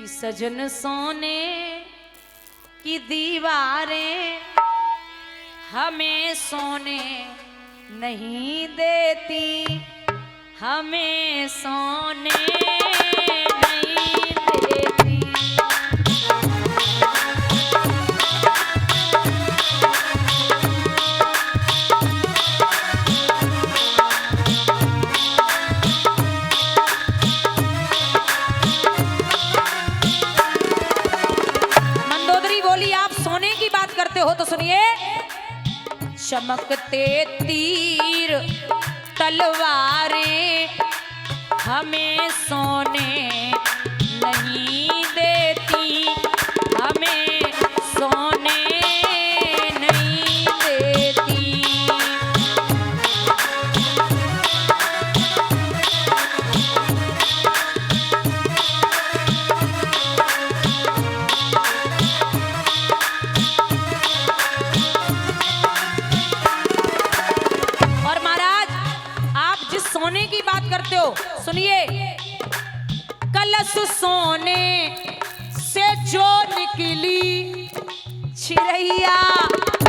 कि सजन सोने की दीवारें हमें सोने नहीं देती, हमें सोने नहीं देती। मंदोदरी बोली, आप सोने की बात करते हो तो सुनिए। चमकते तीर तलवारें हमें सोने नहीं देती, हमें सोने नहीं देती। सोने की बात करते हो, सुनिए। कलश सोने से जो निकली चिरैया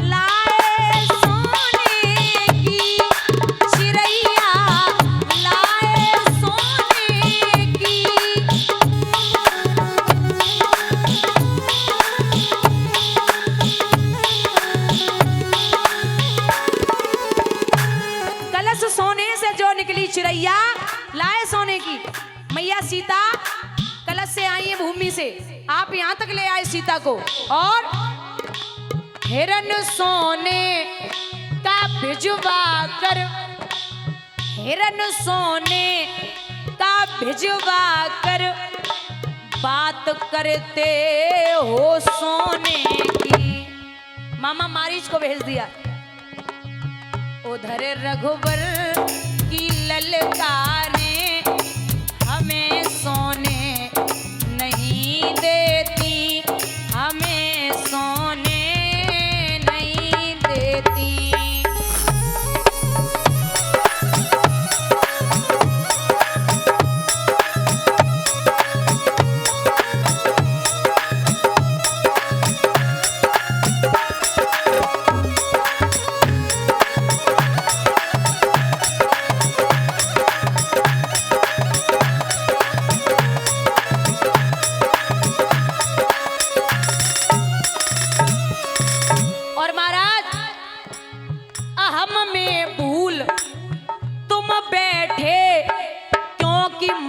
लाए सोने की, चिरैया लाए सोने की। कलश सोने से जो निकली चिरैया लाए सोने की। मैया सीता कलश से आई है भूमि से, आप यहां तक ले आए सीता को। और हिरन सोने का भिजवा कर, हिरन सोने का भिजवा कर बात करते हो सोने की। मामा मारीच को भेज दिया। उधर रघुवर की ललकारें हमें सोने नहीं देती, हमें सोने नहीं देती।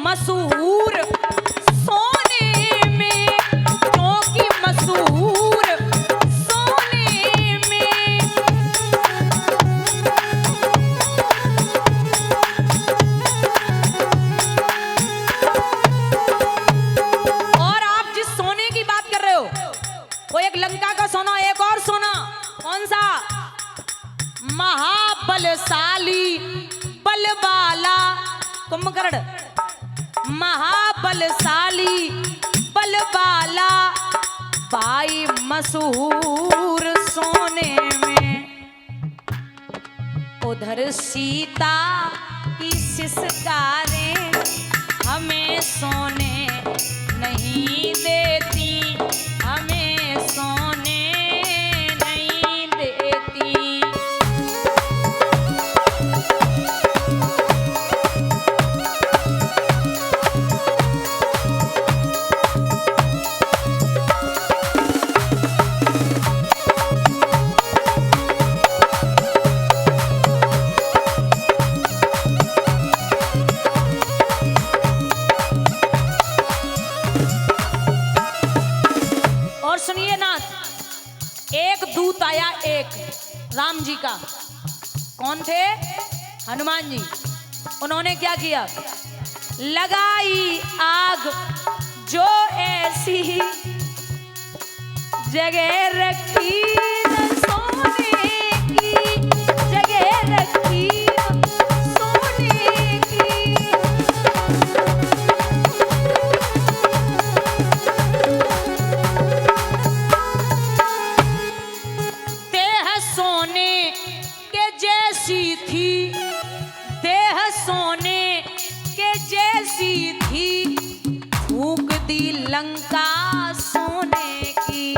मशहूर सोने में, क्योंकि मशहूर सोने में। और आप जिस सोने की बात कर रहे हो वो एक लंका का सोना, एक और सोना। कौन सा? महाबलशाली बलवाला कुंभकर्ण, महाबलशाली बलवाला पाई मशहूर सोने में। उधर सीता की सिसकारें हमें सोने नहीं देती, हमें सोने नहीं देती। एक दूत आया, एक राम जी का। कौन थे? हनुमान जी। उन्होंने क्या किया? लगाई आग जो ऐसी जगह रखी सोने की, जगह रखी सोने की। देह सोने के जैसी थी, देह सोने के जैसी थी, फूंक दी लंका सोने की,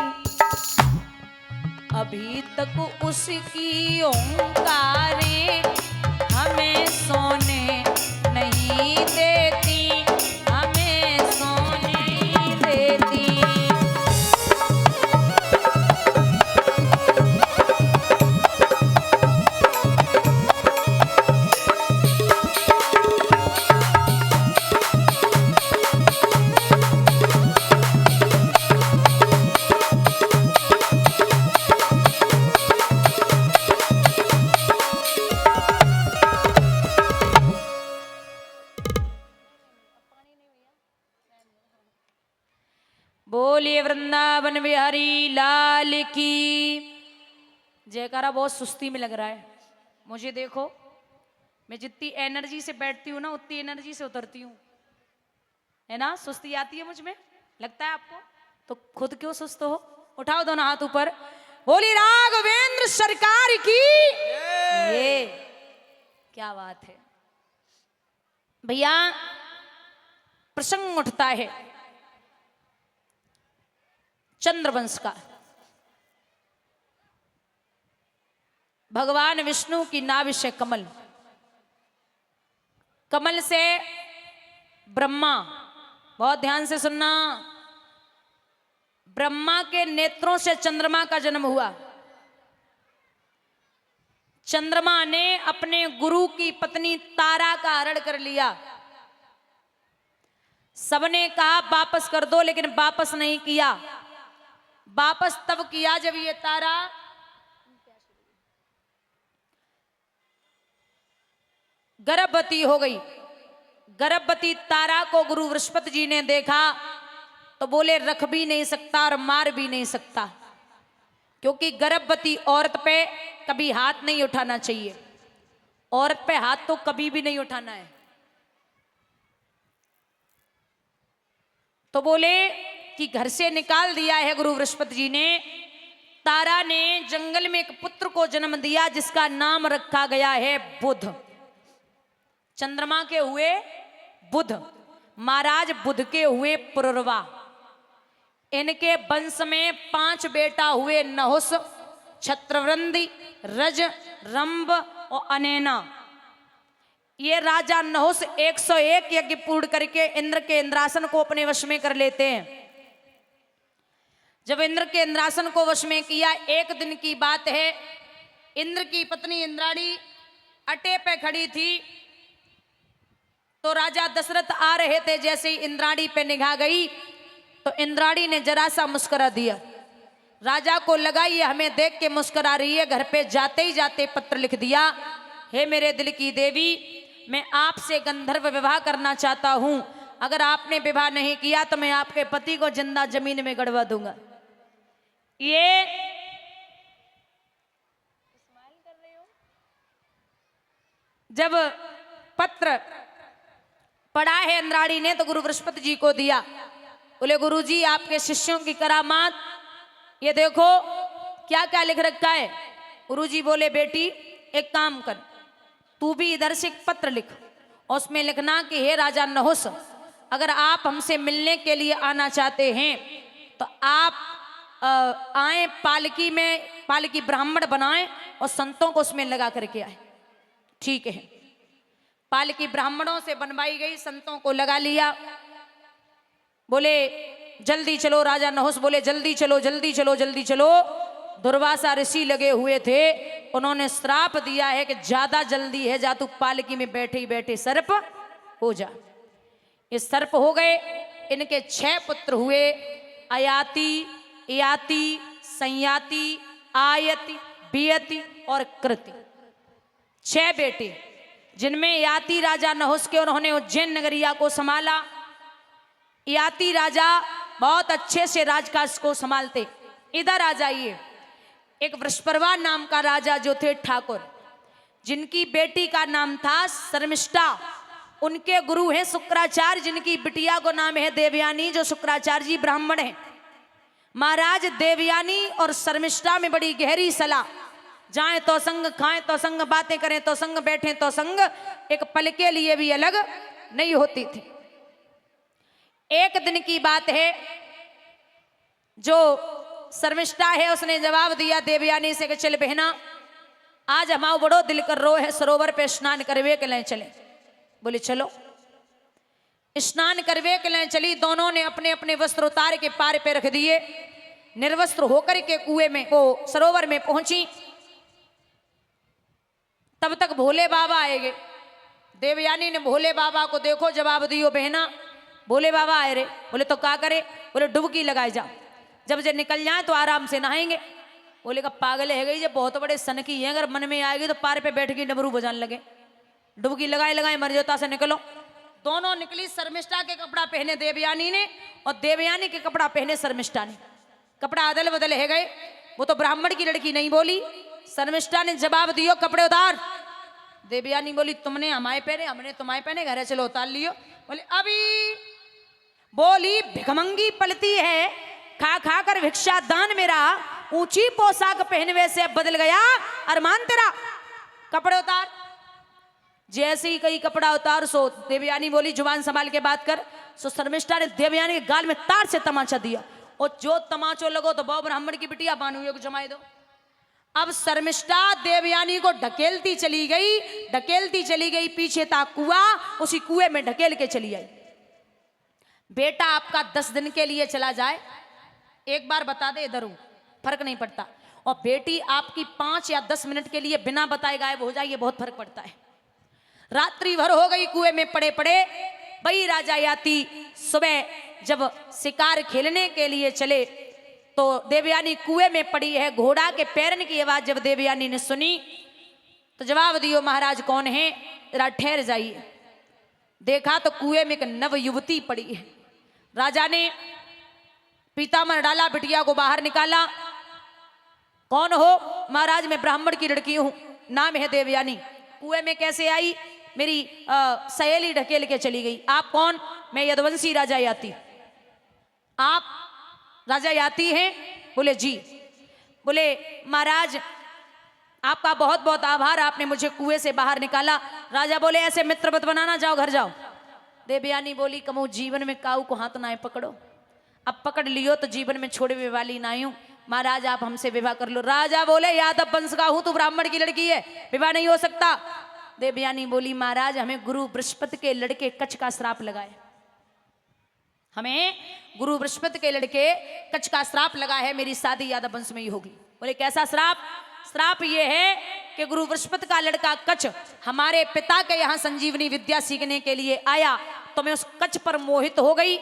अभी तक उसकी ओंकारें हमें सोने नहीं देती, हमें सोने नहीं देती। बोलिए वृंदावन बिहारी लाल की जयकारा। बहुत सुस्ती में लग रहा है मुझे, देखो मैं जितनी एनर्जी से बैठती हूँ ना उतनी एनर्जी से उतरती हूँ, है ना। सुस्ती आती है मुझ में, लगता है आपको? तो खुद क्यों सुस्त हो? उठाओ दोनों हाथ ऊपर, बोली राघवेंद्र सरकार की। ये क्या बात है भैया। प्रसंग उठता है चंद्रवंश का। भगवान विष्णु की नाभि से कमल, कमल से ब्रह्मा, बहुत ध्यान से सुनना, ब्रह्मा के नेत्रों से चंद्रमा का जन्म हुआ। चंद्रमा ने अपने गुरु की पत्नी तारा का हरण कर लिया। सबने कहा वापस कर दो, लेकिन वापस नहीं किया। वापस तब किया जब ये तारा गर्भवती हो गई। गर्भवती तारा को गुरु बृहस्पति जी ने देखा तो बोले रख भी नहीं सकता और मार भी नहीं सकता, क्योंकि गर्भवती औरत पे कभी हाथ नहीं उठाना चाहिए। औरत पे हाथ तो कभी भी नहीं उठाना है। तो बोले कि घर से निकाल दिया है गुरु बृहस्पति जी ने। तारा ने जंगल में एक पुत्र को जन्म दिया जिसका नाम रखा गया है बुध। चंद्रमा के हुए बुध, महाराज बुध के हुए पुरुरवा। इनके वंश में 5 बेटा हुए, नहुस, छत्रवृंदी, रज, रंभ और अनैना। ये राजा नहुस 101 यज्ञ पूर्ण करके इंद्र के इंद्रासन को अपने वश में कर लेते हैं। जब इंद्र के इंद्रासन को वश में किया, एक दिन की बात है, इंद्र की पत्नी इंद्राणी अटे पे खड़ी थी तो राजा दशरथ आ रहे थे। जैसे ही इंद्राणी पे निगाह गई तो इंद्राणी ने जरा सा मुस्कुरा दिया। राजा को लगा ये हमें देख के मुस्कुरा रही है। घर पे जाते ही जाते पत्र लिख दिया, हे मेरे दिल की देवी, मैं आपसे गंधर्व विवाह करना चाहता हूं। अगर आपने विवाह नहीं किया तो मैं आपके पति को जिंदा जमीन में गड़वा दूंगा। ये जब पत्र पढ़ा है इंद्राणी ने तो गुरु बृहस्पति जी को दिया। बोले गुरु जी आपके शिष्यों की करामात, ये देखो क्या क्या लिख रखा है। गुरु जी बोले बेटी एक काम कर, तू भी इधर से एक पत्र लिख और उसमें लिखना कि हे राजा नहुस, अगर आप हमसे मिलने के लिए आना चाहते हैं तो आप आए, पालकी में पालकी ब्राह्मण बनाएं और संतों को उसमें लगा करके आए। ठीक है, पालकी ब्राह्मणों से बनवाई गई, संतों को लगा लिया। बोले जल्दी चलो। राजा नहुस बोले जल्दी चलो जल्दी चलो जल्दी चलो। दुर्वासा ऋषि लगे हुए थे, उन्होंने श्राप दिया है कि ज्यादा जल्दी है, जा तू पालकी में बैठे ही बैठे सर्प हो जा। ये सर्प हो गए। इनके 6 पुत्र हुए, अयाति, याति, संयाति, आयति, बियति और कृति। 6 बेटे, जिनमें याति राजा नहुस के, उन्होंने उज्जैन नगरिया को संभाला। याति राजा बहुत अच्छे से राजकाज को संभालते। इधर आ जाइए, एक वृषपर्वा नाम का राजा जो थे ठाकुर, जिनकी बेटी का नाम था शर्मिष्ठा। उनके गुरु हैं शुक्राचार्य, जिनकी बिटिया को नाम है देवयानी, जो शुक्राचार्य जी ब्राह्मण हैं। महाराज देवयानी और शर्मिष्ठा में बड़ी गहरी सलाह, जाएं तो संग, खाएं तो संग, बातें करें तो संग, बैठें तो संग, एक पल के लिए भी अलग नहीं होती थी। एक दिन की बात है, जो शर्मिष्ठा है उसने जवाब दिया देवयानी से कि चल बहना, आज हमारा बड़ो दिल कर रो है, सरोवर पे स्नान करवे के लिए चले। बोले चलो। स्नान करवे के लिए चली। दोनों ने अपने अपने वस्त्र उतार के पार पे रख दिए, निर्वस्त्र होकर के कुएं में वो सरोवर में पहुंची। तब तक भोले बाबा आएगे। देवयानी ने भोले बाबा को देखो जवाब दियो बहना, भोले बाबा आए रे। बोले तो क्या करे? बोले डुबकी लगाए जा, जब जे निकल जाए तो आराम से नहाएंगे। बोले का पागल है गई, जब बहुत बड़े सन की है, अगर मन में आएगी तो पार पे बैठ के डमरू बजाने लगे। डुबकी लगाए लगाए मर्यादा से निकलो। दोनों निकली। शर्मिष्ठा के कपड़ा पहने देवयानी ने और देवयानी के कपड़ा पहने शर्मिष्ठा ने। कपड़ा अदल बदल है गए। वो तो ब्राह्मण की लड़की नहीं बोली। शर्मिष्ठा ने जवाब दियो कपड़े उतार। देवयानी बोली तुमने हमारे पहने, हमने तुम्हारे पहने, घरे चलो उतार लियो। बोले अभी। बोली भिखमंगी पलती है, खा खा कर भिक्षा दान मेरा, ऊंची पोशाक पहनवे से बदल गया अरमान तेरा, कपड़े उतार। जैसे ही कई कपड़ा उतार सो देवयानी बोली जुबान संभाल के बात कर। सो शर्मिष्ठा ने देवयानी के गाल में तार से तमाचा दिया, और जो तमाचो लगो तो बहु ब्राह्मण की बिटिया बानुए को जमाए दो। अब शर्मिष्ठा देवयानी को ढकेलती चली गई, ढकेलती चली गई। पीछे था कुआं, उसी कुएं में ढकेल के चली आई। बेटा आपका 10 दिन के लिए चला जाए, एक बार बता दे इधर हूं, फर्क नहीं पड़ता। और बेटी आपकी 5 या 10 मिनट के लिए बिना बताए गायब हो जाए, ये बहुत फर्क पड़ता है। रात्रि भर हो गई कुएं में पड़े पड़े। वही राजा याती सुबह जब शिकार खेलने के लिए चले तो देवयानी कुएं में पड़ी है। घोड़ा के पैरन की आवाज जब देवयानी ने सुनी तो जवाब दियो महाराज कौन है, जरा ठहर जाइए। देखा तो कुएं में एक नव युवती पड़ी है। राजा ने पीताम्बर डाला, बिटिया को बाहर निकाला। कौन हो? महाराज मैं ब्राह्मण की लड़की हूं, नाम है देवयानी। कुएं में कैसे आई? मेरी सहेली ढकेल के चली गई। आप कौन? मैं यदुवंशी राजा याती। आप राजा याती हैं? बोले जी। बोले महाराज आपका बहुत बहुत आभार, आपने मुझे कुएं से बाहर निकाला। राजा बोले ऐसे मित्र मत बनाना, जाओ घर जाओ। देवयानी बोली कमो जीवन में काऊ को हाथ ना पकड़ो, अब पकड़ लियो तो जीवन में छोड़ने वाली ना हूं। महाराज आप हमसे विवाह कर लो। राजा बोले यादव वंश का हूं, तू ब्राह्मण की लड़की है, विवाह नहीं हो सकता। देवयानी बोली महाराज हमें गुरु बृहस्पति के लड़के कच्छ का श्राप लगाए, हमें गुरु बृहस्पति के लड़के कच्छ का श्राप लगा है, मेरी शादी यादव वंश में ही होगी। बोले कैसा श्राप? श्राप ये है कि गुरु बृहस्पति का लड़का कच्छ हमारे पिता के यहाँ संजीवनी विद्या सीखने के लिए आया, तो मैं उस कच्छ पर मोहित हो गई।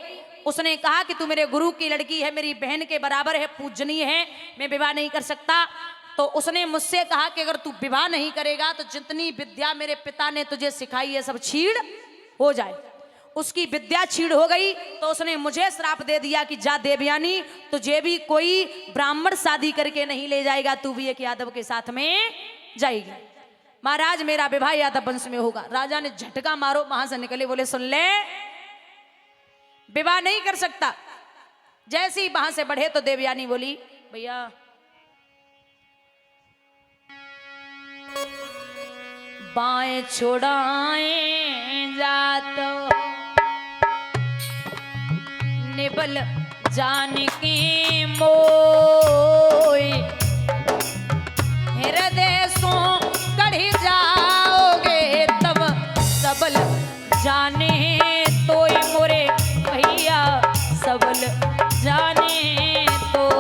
उसने कहा कि तू मेरे गुरु की लड़की है, मेरी बहन के बराबर है, पूजनीय है, मैं विवाह नहीं कर सकता। तो उसने मुझसे कहा कि अगर तू विवाह नहीं करेगा तो जितनी विद्या मेरे पिता ने तुझे सिखाई है सब छीड़ हो जाए। उसकी विद्या छीड़ हो गई तो उसने मुझे श्राप दे दिया कि जा देवयानी तुझे भी कोई ब्राह्मण शादी करके नहीं ले जाएगा, तू भी एक यादव के साथ में जाएगी। महाराज मेरा विवाह यादव वंश में होगा। राजा ने झटका मारो वहां से निकले। बोले सुन ले, विवाह नहीं कर सकता। जैसे ही वहां से बढ़े तो देवयानी बोली भैया बाएं छोड़ाएं जातो निबल जान की मोय, हृदय सो कढ़ी जाओगे तब सबल जाने तोय मोरे भैया सबल जाने तो।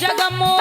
जगमो